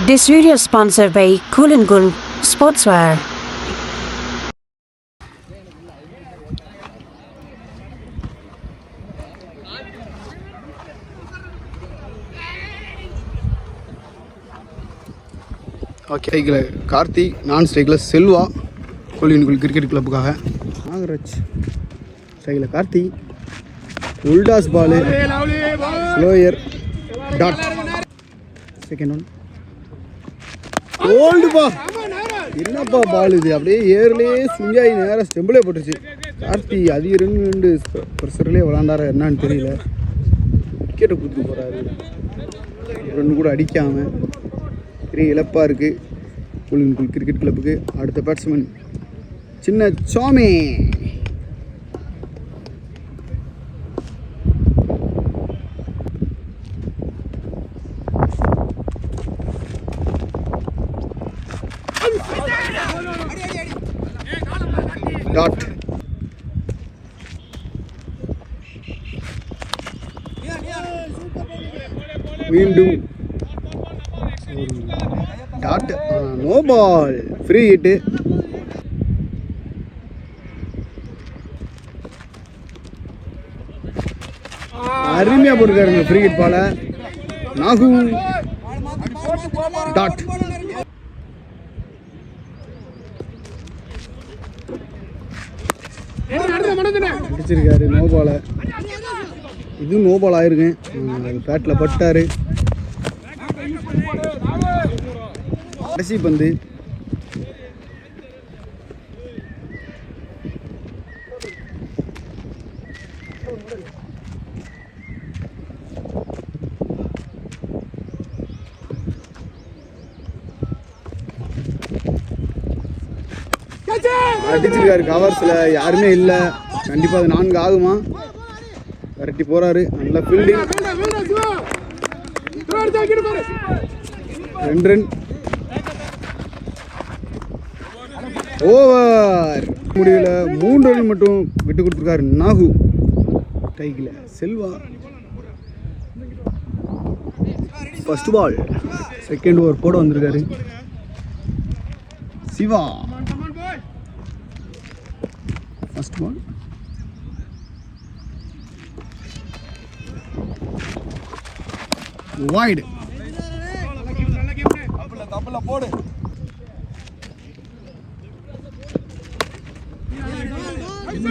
This video is sponsored by Cool and Cool Sportswear. Okay, ஸ்ட்ரைக்கில் கார்த்திக், நான் ஸ்ட்ரைக்கில் செல்வா, கோலின்குள் கிரிக்கெட் கிளப்புக்காக. நாகராஜ் ஸ்ட்ரைக்கில் கார்த்திக், உல்டாஸ் ball, slower, dot, second one, ஓல்டுப்பா. என்னப்பா பால் இது, அப்படியே ஏர்லேயே சுஞ்சாயி நேராக ஸ்டெம்பிளே போட்டுருச்சு. கார்த்தி அதிக ரெண்டு ப்ரெஷர்லேயே விளாண்டாரா என்னான்னு தெரியல. விக்கெட்டை கொடுத்து போகிறாரு, ரெண்டு கூட அடிக்காமல். பெரிய இழப்பாக இருக்குது கோலின்குள் கிரிக்கெட் கிளப்புக்கு. அடுத்த பேட்ஸ்மேன் சின்ன சாமி. டாட், மீண்டும் dot, no ball, free hit. அருமையாக போட்டுருக்காருங்க ஃப்ரீ ஹிட் பால. நாகு, டாட். அடிச்சிருக்காரு நோ பாலை. இதுவும் நோ பால் ஆயிருக்கேன். பேட்டில் பட்டாரு. கடைசி பந்து அடிச்சிருக்காரு. கவர்ஸில் யாருமே இல்லை. கண்டிப்பாக அது 4 ஆகுமா. விரட்டி போறாரு. நல்ல ஃபீல்டிங். 2 ரன். ஓவர். முடிவில் 3 ரன் மட்டும் விட்டு கொடுத்துருக்காரு நாகு. டைக்கில் Selva. First ball. Second over போட வந்திருக்காரு சிவா. First ball. வைடு.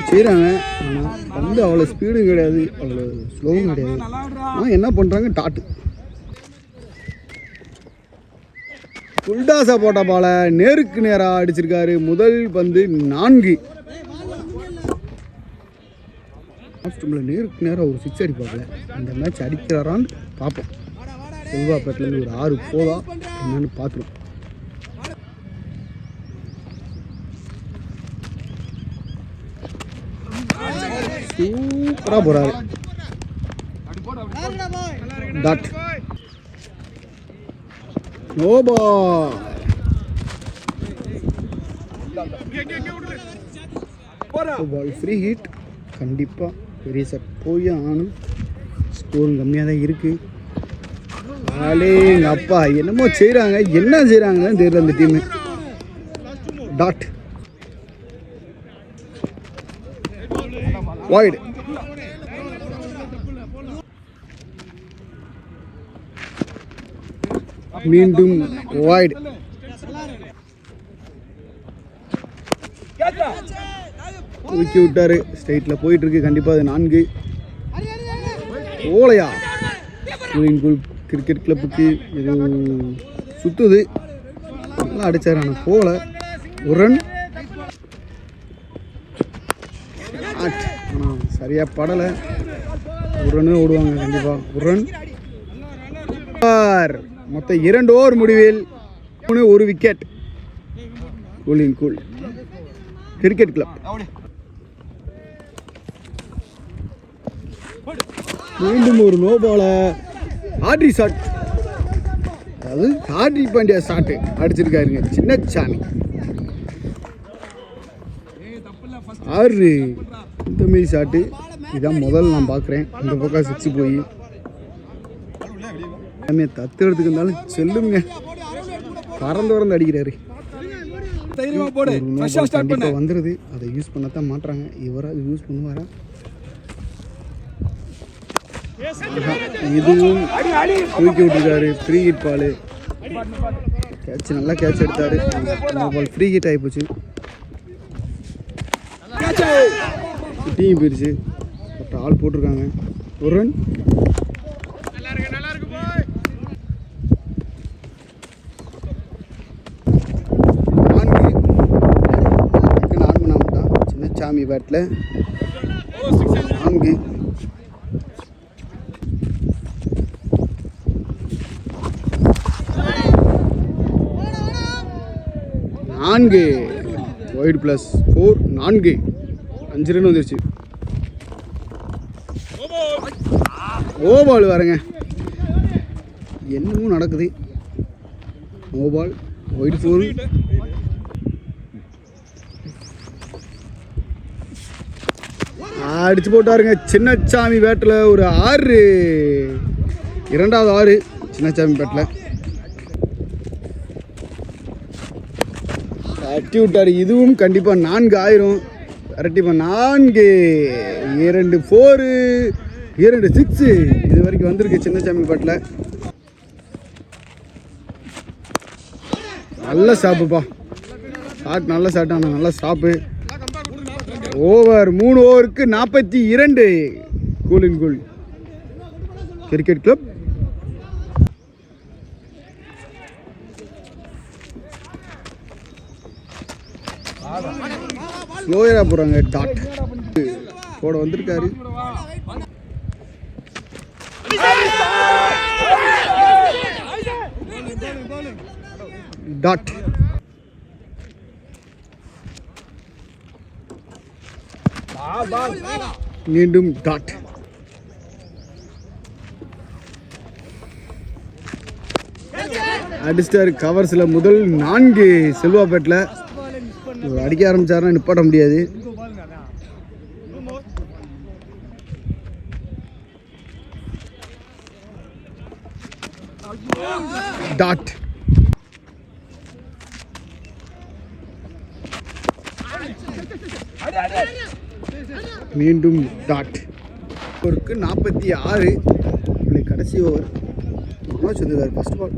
செய்கிறாங்க. ஆனால் வந்து அவ்வளோ ஸ்பீடும் கிடையாது, அவ்வளோ ஸ்லோவும் கிடையாது. ஆனால் என்ன பண்ணுறாங்க, டாட்டு. உல்டாஸா போட்ட பால நேருக்கு நேராக அடிச்சிருக்காரு. முதல் பந்து 4. நேருக்கு நேராக ஒரு 6 அடிப்பாங்க. இந்த மேட்ச் அடிக்கிறாரான்னு பார்ப்போம். செல்வாப்பேட்டிலேருந்து ஒரு 6 போதா என்னன்னு பார்த்துருவோம். சூப்பராக போகிறாரு. Dot, no ball. Free hit. கண்டிப்பாக பெரிய செட் போய் ஆனும். ஸ்கோரும் கம்மியாக தான் இருக்குது. எங்கள் அப்பா என்னமோ செய்கிறாங்க, என்ன செய்கிறாங்கன்னு தெரியல அந்த டீமு. Dot, wide. மீண்டும் வைடு. தூக்கி விட்டாரு. ஸ்ட்ரைட்டில் போயிட்டு இருக்கு. கண்டிப்பாக அது 4. ஓலையா கோலின்குள் கிரிக்கெட் கிளப்புக்கு இது சுற்றுது. நல்லா அடித்தார். ஆனால் போல. 1 ரன். ஆனால் சரியாக படலை. 1 ரன்னு ஓடுவாங்க கண்டிப்பாக. 1 ரன். மொத்தம் 2 ஓவர் முடிவில் 1 விக்கெட் கோலின்குள் கிரிக்கெட் கிளப். மீண்டும் ஒரு நோ பால. ஆட்ரி ஷாட், அதாவது ஹார்திக் பாண்டியா ஷாட்டு அடிச்சிருக்காருங்க சின்ன சாமி. 6 இந்த மாரி ஷாட்டு இதான் முதல்ல நான் பார்க்குறேன். இந்த பக்கம் 6 போய் எல்லாமே தத்து எடுத்துக்கு இருந்தாலும் செல்லுங்க. பறந்து அடிக்கிறாரு. போடு கண்டிப்பாக வந்துடுது. அதை யூஸ் பண்ணத்தான் மாட்டுறாங்க. இவரை அது யூஸ் பண்ணுவாரா? இதுவும் தூக்கி விட்டுருக்காரு. Free hit ball. கேட்ச் நல்லா கேட்ச் எடுத்தாரு. பால் ஃப்ரீ ஹிட் ஆகிப்போச்சு. டீம் போயிடுச்சு. பட் ஆள் போட்டிருக்காங்க. ஒரு ரன். சாமி பேட்டில் 4. ஒயிட் +4 4. 5 ரன் வந்துருச்சு. ஓபால் வரங்க. என்னமோ நடக்குது. ஓபால் ஒயிட் 4. அடிச்சு போட்டாருங்க. சின்னசாமி பேட்டில் ஒரு 6. 2வது 6 சின்னசாமி பேட்டில் தட்டி விட்டார். இதுவும் கண்டிப்பாக 4 ஆயிரும். கரெக்டிப்பா 4. 2 4 2 6 இது வரைக்கும் வந்திருக்கு சின்னசாமி பேட்டில். நல்ல ஸ்டாப்புப்பா. ஷாட் நல்ல ஷாட். ஆனால் நல்ல ஸ்டாப்பு. ஓவர் 3 ஓவருக்கு 42. Choline cool cricket club. ஸ்லோயராக போகிறாங்க. டாட் போட வந்திருக்காரு. டாட் மீண்டும் டாட். அடிஸ்டார் கவர்ஸில் முதல் 4 செல்வாப்பேட்டில். அடிக்க ஆரம்பிச்சாருன்னா நிப்பாட்ட முடியாது. டாட். மீண்டும் டாட். ஓவருக்கு 46. கடைசி ஓவர் மனோஜ் வந்துருக்காரு. ஃபர்ஸ்ட் பால்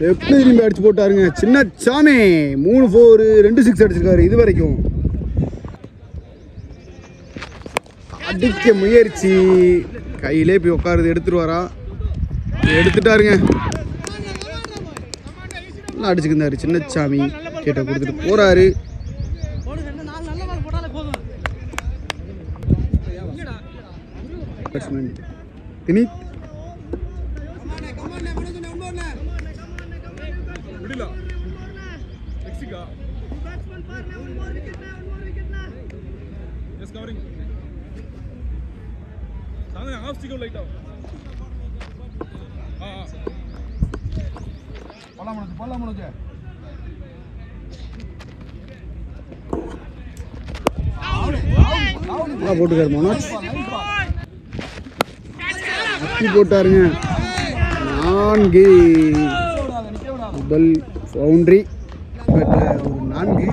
லெஃப்ட்ல திரும்பி அடிச்சு போட்டாருங்க. சின்னசாமி 3 4 2 6 அடிச்சிருக்காரு. இது வரைக்கும் அடிக்க முயற்சி. கையிலே போய் உட்காருது. எடுத்துருவாரா? எடுத்துட்டாருங்க. நல்லா அடிச்சுக்கிருந்தாரு சின்னசாமி. கேட்ட கொடுத்துட்டு போறாரு. தினித் போட்டுக்காரு மனோஜ். அப்படி போட்டாருங்க. 4 முதல் பவுண்டரி. ஒரு 4.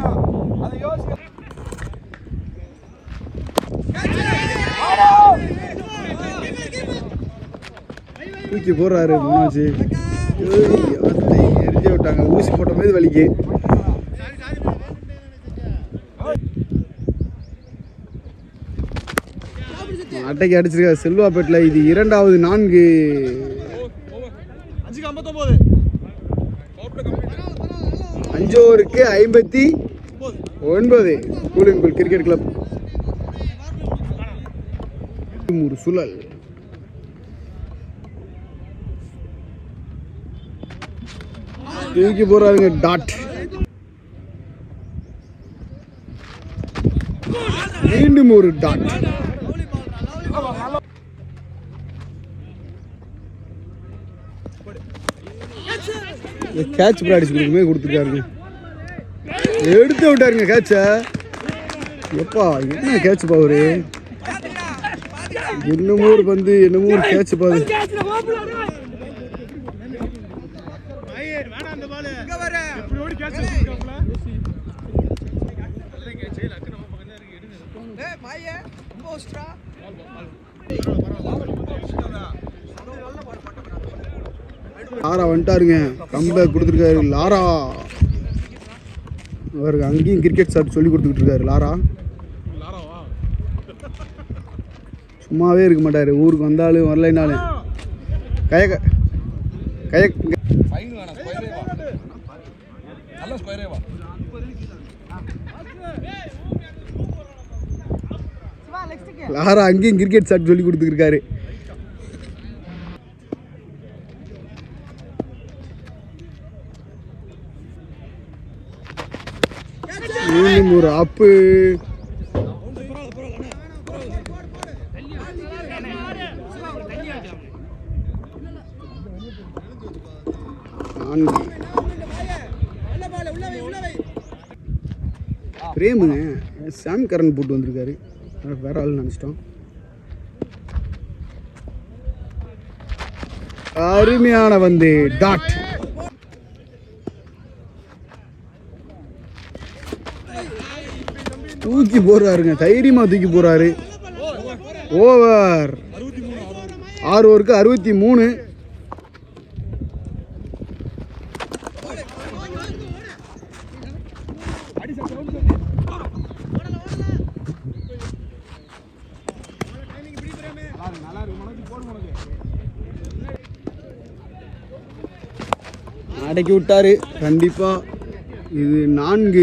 தூக்கி போடுறாரு மனோஜ். எரிஞ்ச விட்டாங்க. ஊசி போட்ட மாதிரி வலிக்கு. அட்டைக்கு அடிச்சிருக்காரு செல்வாப்பேட்டில். இது 2வது 4. 5 ஓவருக்கு 59. Choline cool cricket club. ஒரு சுழல். தூக்கி போறாருங்க. டாட். மீண்டும் ஒரு டாட். Catch practice கொடுத்துருக்காருங்க. எடுத்து விட்டாருங்க கேட்ச. எப்பா என்ன கேட்ச் பாரு. என்னமோ ஒரு பந்து என்னமோ ஒரு கேட்ச் பாரு. லாரா வந்துட்டாருங்க. கம்பேக் கொடுத்துருக்காரு லாரா. அவருக்கு அங்கேயும் கிரிக்கெட் ஷாட் சொல்லி கொடுத்துக்கிட்டு இருக்காரு லாரா. சும்மாவே இருக்க மாட்டார். ஊருக்கு வந்தாலும் வரலைனாலும் லாரா அங்கேயும் கிரிக்கெட் ஷாட் சொல்லி கொடுத்துருக்காரு. ஒரு அப்பு பிரேமுங்க சாம் கரன் போட்டு வந்திருக்காரு. வேற ஆள் நினச்சிட்டோம். அருமையான வந்து டாட். தூக்கி போறாருங்க. தைரியமா தூக்கி போறாரு. ஓவர் 6 ஓவருக்கு 63. அடக்கி விட்டாரு கண்டிப்பா. இது 4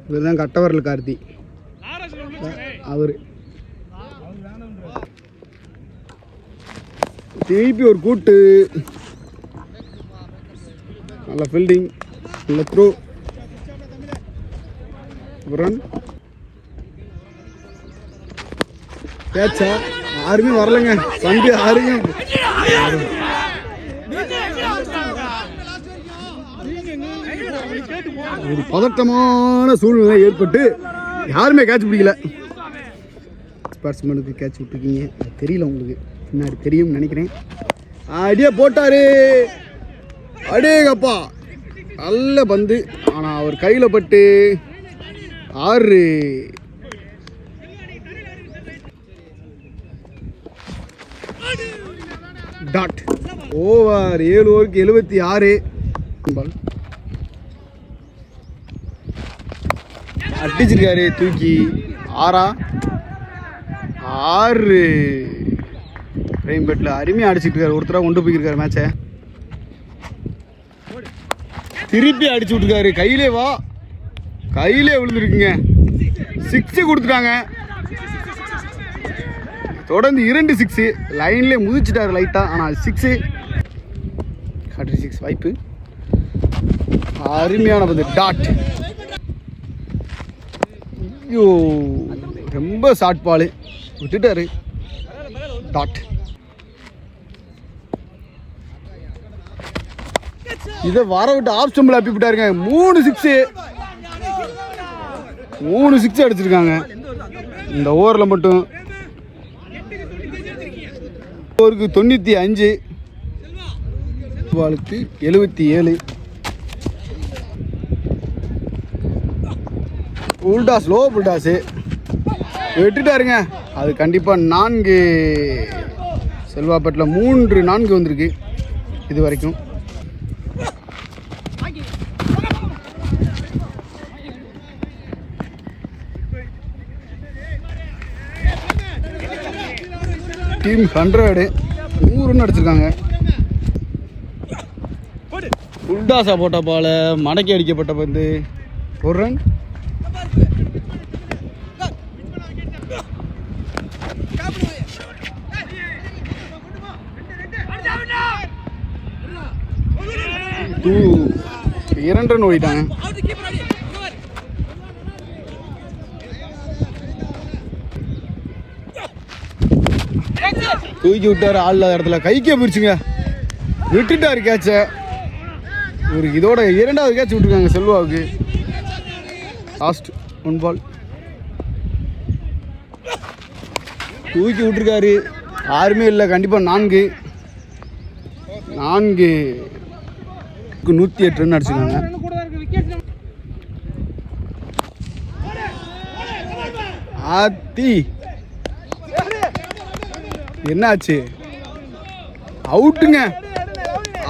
இவர்தான் கட்டவரல் கார்த்தி. அவரு திருப்பி ஒரு கூட்டு. நல்ல ஃபீல்டிங், நல்ல த்ரோ, ரன். கேட்சா யாருமே வரலைங்க. சண்டு யாருமே ஒரு பதட்டமான சூழ்நிலை ஏற்பட்டு யாருமே கேட்ச் பிடிக்கல. பேட்ஸ்மேனுக்கு கேட்ச் விட்டுருக்கீங்க தெரியல உங்களுக்கு, பின்னாடி தெரியும்னு நினைக்கிறேன். அடியே போட்டாரு. அடேங்கப்பா நல்ல பந்து. ஆனால் அவர் கையில் பட்டு 6 டாட். ஓவர் 7 ஓவருக்கு 76. பால் அடிச்சிருக்காரு தூக்கி. 6 பிரைம் பெட்டில் அருமையாக அடிச்சுட்டு இருக்காரு. ஒருத்தராக கொண்டு போயிருக்காரு மேட்சை. திருப்பி அடிச்சு விட்டுருக்காரு. கையிலே வா, கையிலே விழுந்துருக்குங்க. 6 கொடுத்துட்டாங்க. தொடர்ந்து 2 6 லைன்லேயே முதிச்சிட்டாரு லைட்டாக. ஆனால் 6 காட்ரி 6 வாய்ப்பு. அருமையான வந்து டாட். ஐயோ ரொம்ப ஷார்ட் பால் விட்டுட்டாரு. டாட். இதை வர விட்டு ஆஃப் ஸ்டம்பில் அப்பி விட்டாருங்க. 3 6 அடிச்சிருக்காங்க இந்த ஓவரில் மட்டும். ஓவருக்கு 95, பாலுக்கு 77. உல்டா ஸ்லோ புல்டாஸு விட்டுட்டாருங்க. அது கண்டிப்பாக 4 செல்வாப்பட்டில் 3 4 வந்திருக்கு இது வரைக்கும். டீம் 100 100 அடிச்சிருக்காங்க. புல்டாஸா போட்ட பால மடக்கி அடிக்கப்பட்ட பந்து. 1 ரன். இரண்டு ரன் ஓடிட்டாங்க. தூக்கி விட்டாரு. ஆள் இல்லாத இடத்துல கைக்கே பிடிச்சுங்க. விட்டுட்டாரு கேட்ச. ஒரு இதோட இரண்டாவது கேட்ச் விட்டுருக்காங்க செல்வாவுக்கு. லாஸ்ட் 1 பால் தூக்கி விட்டுருக்காரு. யாருமே இல்லை, கண்டிப்பாக 4 108 ரன் அடிச்சுக்காங்க. ஆத்தி என்னாச்சு? அவுட்டுங்க.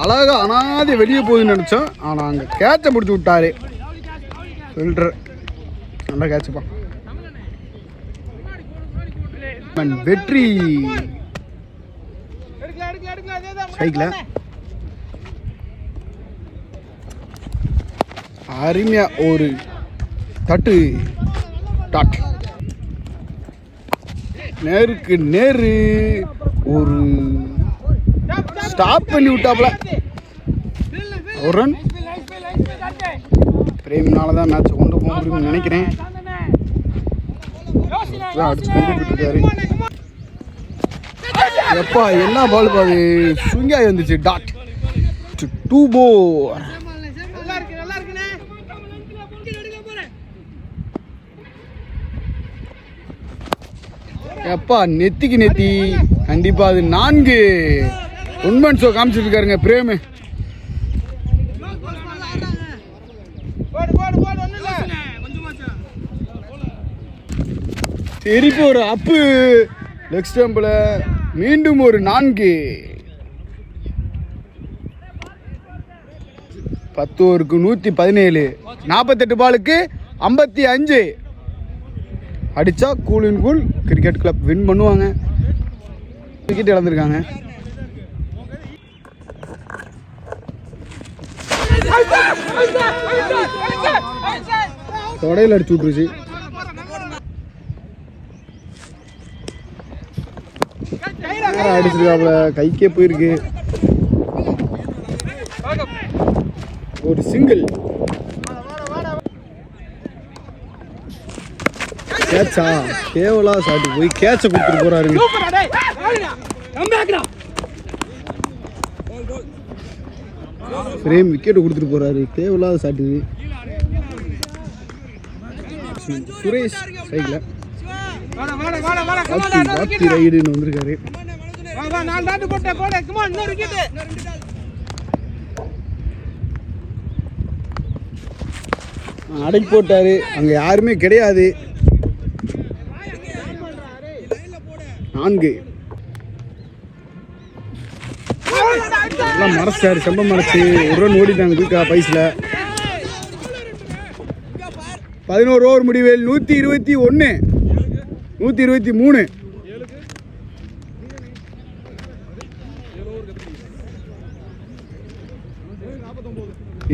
அழகா அனாதி வெளியே போகுதுன்னு நினச்சோம், ஆனால் அங்கே கேட்சை பிடிச்சி விட்டாரு ஃபில்டர். நல்லா கேட்சுப்பா. வெற்றி சைக்கிள அருமையா ஒரு தட்டு டாட். நேருக்கு நேரு ஒரு ஸ்டாப் பண்ணி விட்டாப்ல. ஒரு ரன். பிரேம்னால தான் மேட்சை கொண்டு போக முடியும்னு நினைக்கிறேன். அடிச்சு கொண்டு போயிட்டு எப்பா என்ன பால் பாது சுங்காய் வந்துச்சு. டாட் 2 போர். எப்பா நெத்திக்கு நெத்தி. கண்டிப்பா அது 4 1 ஷோ காமிச்சிட்டு இருக்காருங்க பிரேமு. திருப்பி ஒரு அப்பு லெக் ஸ்டம்பில். மீண்டும் ஒரு 4. 10 ஓவருக்கு 117. 48 பாலுக்கு 55 அடித்தா கூல் இன் கூல் கிரிக்கெட் கிளப் வின் பண்ணுவாங்க. விக்கெட் இழந்திருக்காங்க. தொடையில் அடிச்சு விட்டுருச்சு. அடிச்சிருக்காப்ல, கைக்கே போயிருக்கு. ஒரு சிங்கிள் கேட்சா கேவலா சாட்டி போய் கேட்சை கொடுத்துட்டு போறாருங்க. பிரேம் விக்கெட் கொடுத்துட்டு போறாரு. கேவலா சாட்டுது. சுரேஷ் சைக்கிள வாத்தி ரைடுன்னு வந்திருக்காரு. அடைக்கு போட்டாரு. அங்க யாருமே கிடையாது. 4 எல்லாம் மறைச்சாரு. செம்ப மறைச்சு ஒரு ரன் ஓடிட்டாங்க தூக்கா பைஸ்ல. 11 ஓவர் முடிவில் 121 123.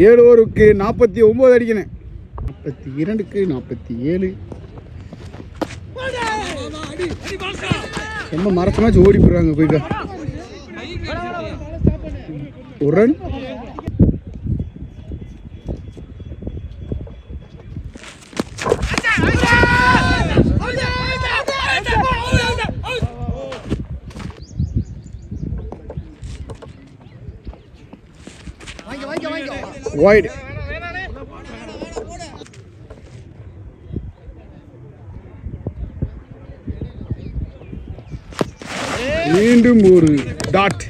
7 ஓவருக்கு 49 அடிக்கணும். 42க்கு 47. ரொம்ப மரத்தமாச்சு ஓடி போடுறாங்க போய்க்கா. ஒரு ரன். வைட். மீண்டும் ஒரு டாட்.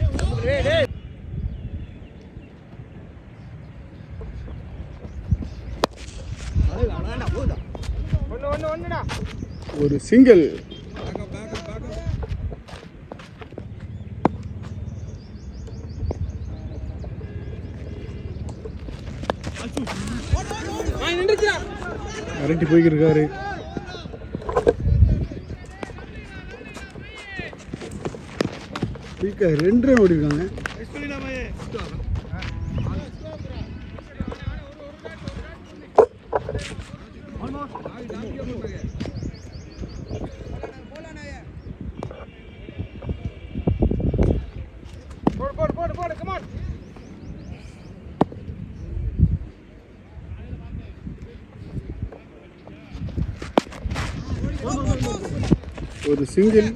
ஒரு சிங்கிள். அரட்டி போய்கிட்டு இருக்காரு. ரெண்டு ரன் ஓடிருக்காங்க. ஒரு சிங்கிள்.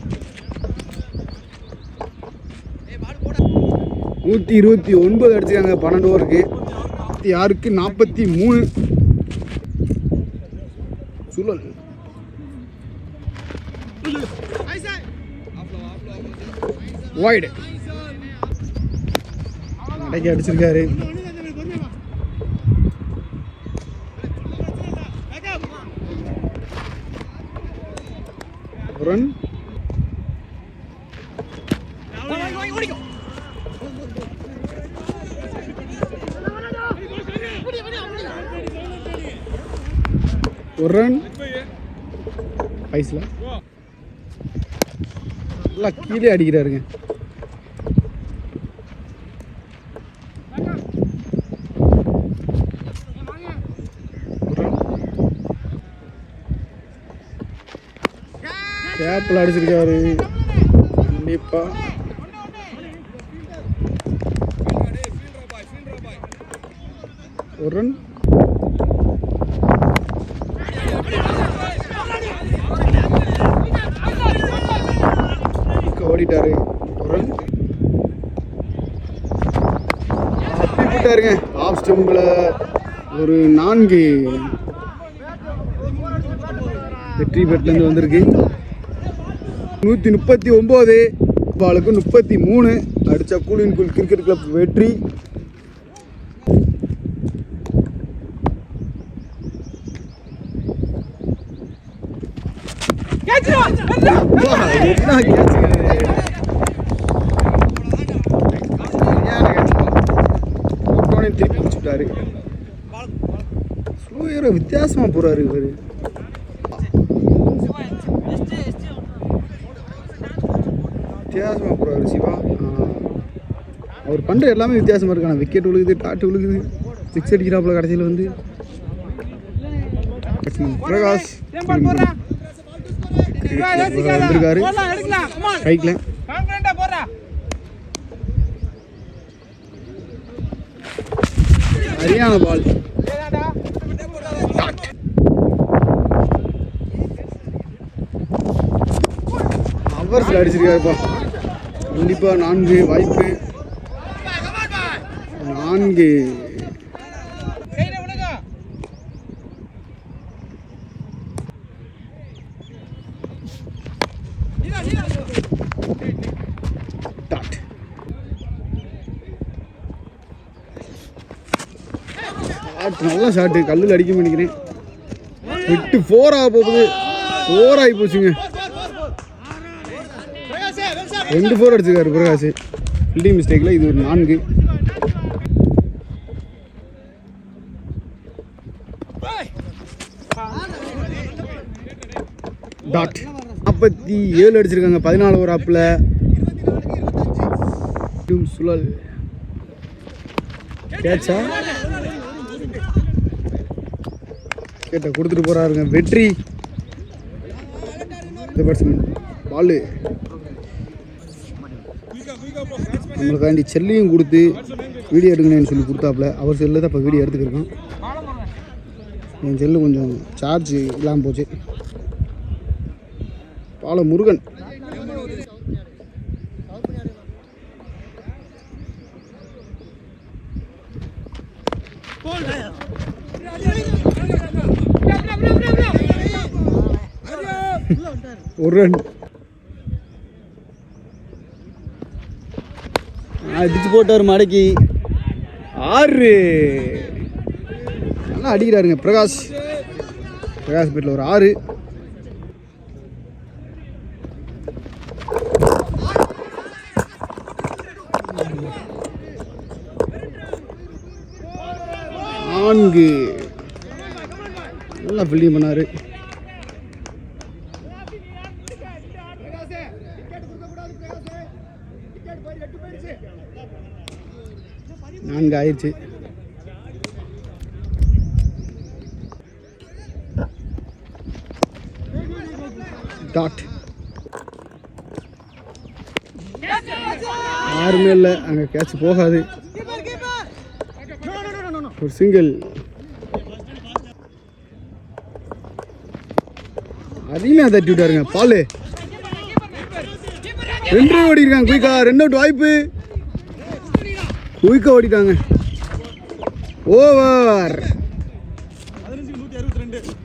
129 அடிச்சிருக்காங்க 12 ஓவருக்கு. 56க்கு 43. சுழல் வைடு அடக்கி அடிச்சிருக்காரு. ரன் ஒரு ரன் ஐஸ்ல நல்லா கீழே அடிக்கிறாருங்க. கேப்பில் அடிச்சிருக்காரு கண்டிப்பா. ஒரு ரன் ஓடிட்டாரு. ஒரு ரன் அப்படி போட்டாருங்க. ஆஃப் ஸ்டம்பில் ஒரு 4 வெற்றி பெட்லேருந்து வந்திருக்கு. 139 பாலுக்கு 33 அடித்தா கூலின் கூல் கிரிக்கெட் கிளப் வெற்றி. திருப்பி பிடிச்சிட்டாரு. ஸ்லோயரை வித்தியாசமா போறாரு இவரு. வித்தியாசமாக போகிறாரு சிவா. அவர் பண்ணுற எல்லாமே வித்தியாசமாக இருக்கான. விக்கெட் விழுகுது, டாட்டு விழுகுது, 6 அடிக்கிறாப்புல கடைசியில் வந்து. பிரகாஷ் வந்திருக்காரு கைக்கில். சரியான பால். அவர்ஸில் அடிச்சிருக்காருப்பா. கண்டிப்பாக 4 வாய்ப்பு. 4 நல்ல ஷாட்டு. கல்லில் அடிக்க நினைக்கிறேன். 4 ஆக போகுது. 4 ஆகி போச்சுங்க. 2 4 அடிச்சிருக்காரு பிரகாஷ். ஃபீல்டிங் மிஸ்டேக்கில் இது ஒரு 4. டாட் 47 அடிச்சிருக்காங்க 14 ஓவர் ஆப்பில். சுழல் கேட்சா கேட்ட கொடுத்துட்டு போறாருங்க. வெற்றி. பாலு நம்மளுக்காண்டி செல்லையும் கொடுத்து வீடியோ எடுக்கணும்னு சொல்லி கொடுத்தாப்புல. அவர் செல்லில் தான் இப்போ வீடியோ எடுத்துக்கிருக்கோம். என் செல்லு கொஞ்சம் சார்ஜ் இல்லாமல் போச்சு. பால முருகன் ஒரு ரன் அடிச்சு போட்டார் மடக்கி. 6 நல்லா அடிக்கிறாருங்க பிரகாஷ். பிரகாஷ் பேட்டில் ஒரு 6. நல்லா ஃபீல்டிங் பண்ணாரு. நான்கு ஆயிடுச்சு. டாட் யாருமே இல்லை. அங்கே கேட்ச் போகாது. ஒரு சிங்கிள். அதிகமாக தட்டி விட்டாருங்க பாலு. 2 ரன் ஓடிருக்காங்க. குயிக்கா 2 அவுட் வாய்ப்பு. குயிக்கா ஓடிட்டாங்க. ஓவர்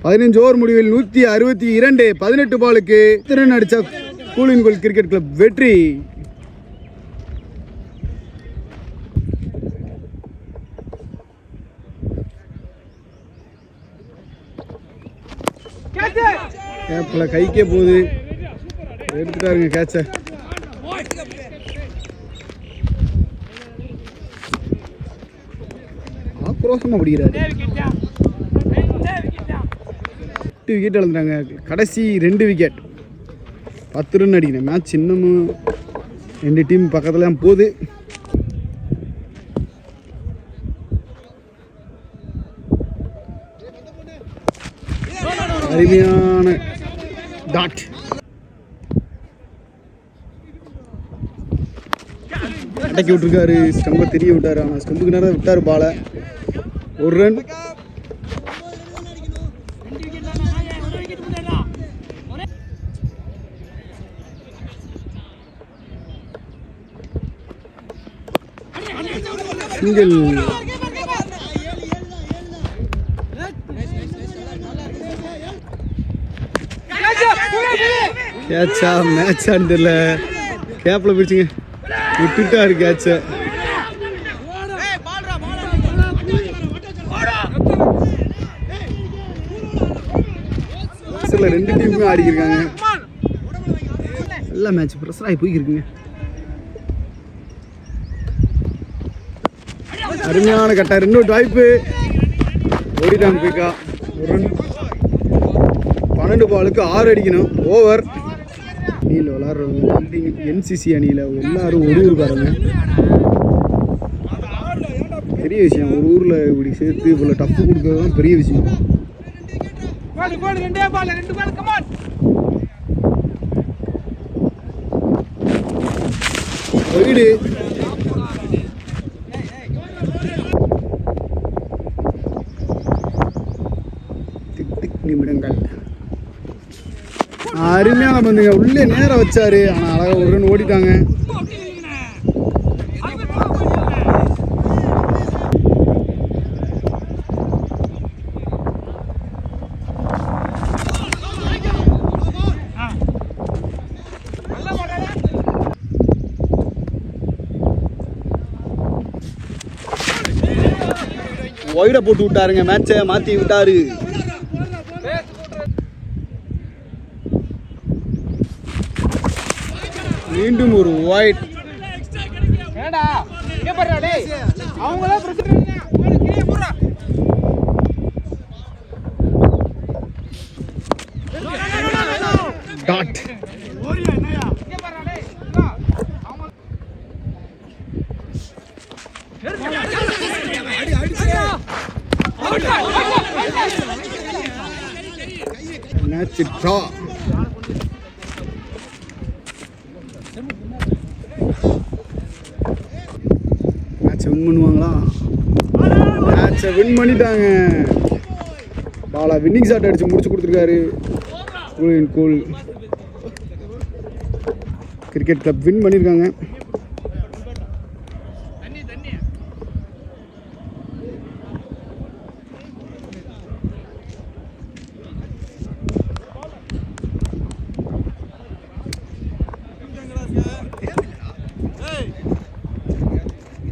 15 ஓவர் முடிவில் 162. 18 பாலுக்கு ரன் அடிச்ச கூலின் கோல் கிரிக்கெட் கிளப் வெற்றி. கேப்ல கைக்கே போகுது, எடுத்துட்டாருங்க கேட்ச. ஆக்ரோஷமா பிடிக்கிறாரு. 8 விக்கெட் இழந்துட்டாங்க. கடைசி 2 விக்கெட் 10 ரன் அடிக்கணும். மேட்ச் இன்னமும் 2 டீம் பக்கத்துல போகுது. அருமையான டாட். அடக்கி விட்டுருக்காரு, ஸ்டம்பை தெரிய விட்டாரு. ஆனால் ஸ்டம்புக்கு நேரம் விட்டார் பாலை. 1 ரன். சிங்கிள். கேட்சா மேட்சான்னு தெரியல, கேப்பில் போயிடுச்சுங்க, விட்டுட்டாரு கேட்சை. சில 2 டீமுமே ஆடிக்கிருக்காங்க. எல்லா மேட்ச் ப்ரெஷர் ஆகி போய்க்கிருக்குங்க. அருமையான கட்டார். இன்னொரு வாய்ப்பு. ஓடிட்டாங்க போய்க்கா. 1 ரன். 12 பாலுக்கு 6 அடிக்கணும். ஓவர். அணியில் விளாட்றவங்க என்சிசி அணியில் எல்லாரும் ஒரு ஊருக்காரங்க. பெரிய விஷயம். ஒரு ஊரில் இப்படி சேர்த்து இவ்வளோ டஃப்பு கொடுக்கறது தான் பெரிய விஷயம். வீடு 8 நிமிடங்கள். அருமையான பந்துங்க. உள்ளே நேரம் வச்சாரு, ஆனால் அழகாக 1 ரன் ஓடிட்டாங்க. ஒயிட போட்டு விட்டாருங்க, மேட்சை மாற்றி விட்டாரு. மீண்டும் ஒரு ஒயிட். டாட். Match draw. மேட்சை வின் பண்ணுவாங்களா? மேட்சை வின் பண்ணிட்டாங்க. பாலா வின்னிங் ஷாட் அடிச்சு முடிச்சு கொடுத்துருக்காரு. கூல் கிரிக்கெட் கிளப் வின் பண்ணியிருக்காங்க.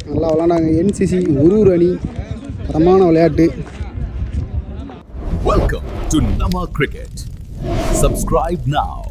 நல்லா விளாண்டாங்க. என்சிசி ஒரு அணி தரமான விளையாட்டு. Welcome to Nama Cricket. Subscribe now.